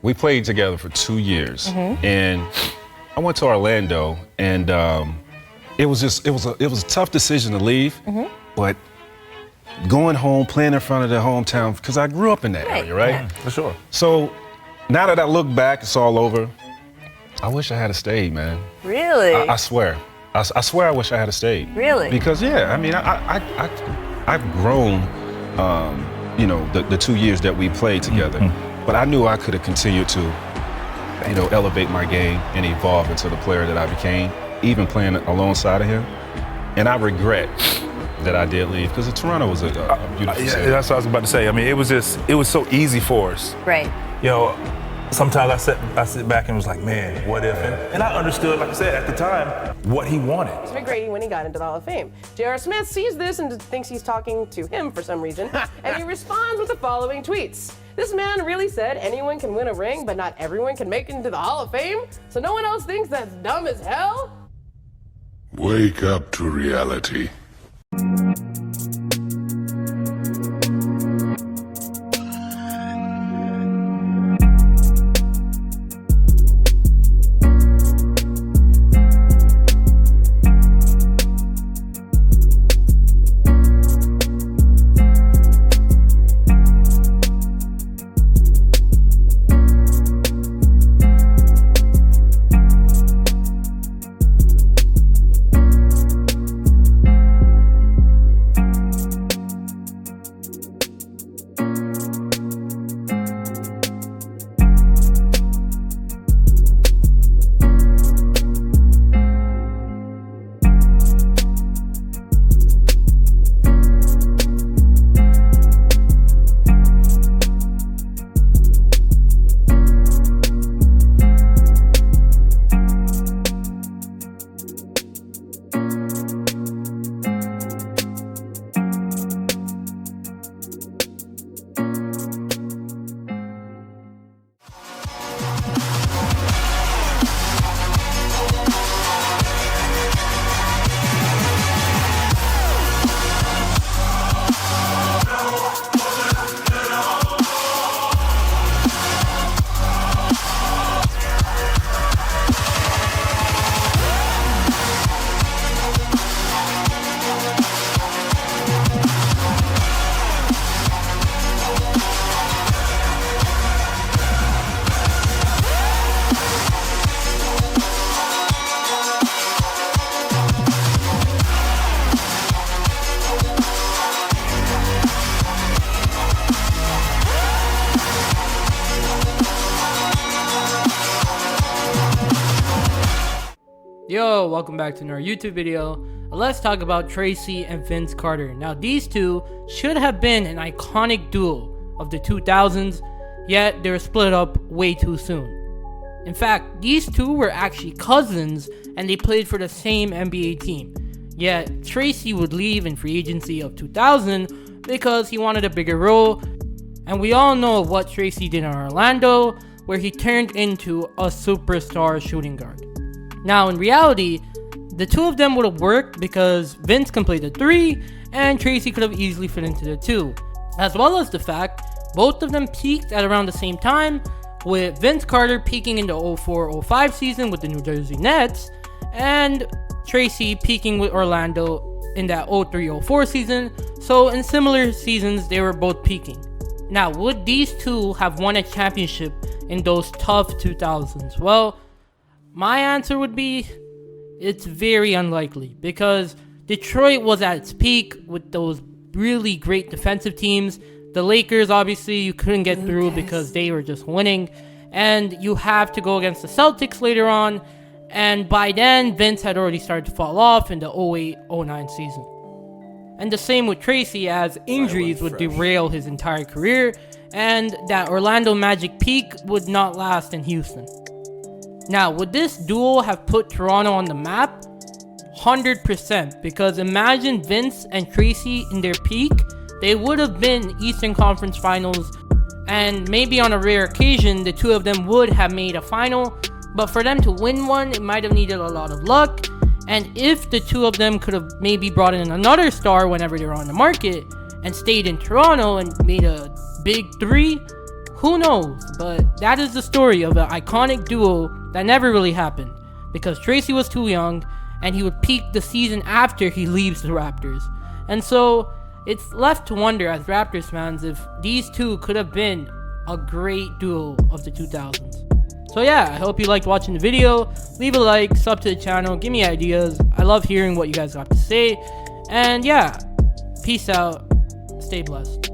we played together for 2 years, and I went to Orlando, and it was a tough decision to leave, but going home, playing in front of the hometown, because I grew up in that area, right? Yeah, for sure. So now that I look back, it's all over. I wish I had stayed, man. Really? I swear. I swear I wish I had stayed. Really? Because, yeah, I mean, I've grown, you know, the 2 years that we played together. But I knew I could have continued to, you know, elevate my game and evolve into the player that I became, even playing alongside of him. And I regret that I did leave, because Toronto was a beautiful city. That's what I was about to say. I mean, it was so easy for us. Right. You know, sometimes I sit back and was like, man, what if? And I understood, like I said, at the time, what he wanted. McGrady when he got into the Hall of Fame. J.R. Smith sees this and thinks he's talking to him for some reason, and he responds with the following tweets. This man really said anyone can win a ring, but not everyone can make it into the Hall of Fame? So no one else thinks that's dumb as hell? Wake up to reality. Yo, welcome back to another YouTube video. Let's talk about Tracy and Vince Carter. Now, these two should have been an iconic duo of the 2000s, yet they were split up way too soon. In fact, these two were actually cousins and they played for the same NBA team. Yet, Tracy would leave in free agency of 2000 because he wanted a bigger role, and we all know what Tracy did in Orlando, where he turned into a superstar shooting guard. Now, in reality, the two of them would have worked because Vince can play the 3 and Tracy could have easily fit into the 2. As well as the fact, both of them peaked at around the same time, with Vince Carter peaking in the 04-05 season with the New Jersey Nets, and Tracy peaking with Orlando in that 03-04 season. So in similar seasons, they were both peaking. Now, would these two have won a championship in those tough 2000s? Well, my answer would be, it's very unlikely, because Detroit was at its peak with those really great defensive teams. The Lakers, obviously, you couldn't get through because they were just winning. And you have to go against the Celtics later on. And by then, Vince had already started to fall off in the 08-09 season. And the same with Tracy, as injuries would derail his entire career. And that Orlando Magic peak would not last in Houston. Now, would this duo have put Toronto on the map? 100%, because imagine Vince and Tracy in their peak. They would have been Eastern Conference Finals, and maybe on a rare occasion, the two of them would have made a final, but for them to win one, it might have needed a lot of luck. And if the two of them could have maybe brought in another star whenever they were on the market, and stayed in Toronto and made a big 3, Who knows? But that is the story of an iconic duo that never really happened because Tracy was too young and he would peak the season after he leaves the Raptors. And so it's left to wonder as Raptors fans if these two could have been a great duo of the 2000s. So yeah, I hope you liked watching the video. Leave a like, sub to the channel, give me ideas. I love hearing what you guys got to say. And yeah, peace out. Stay blessed.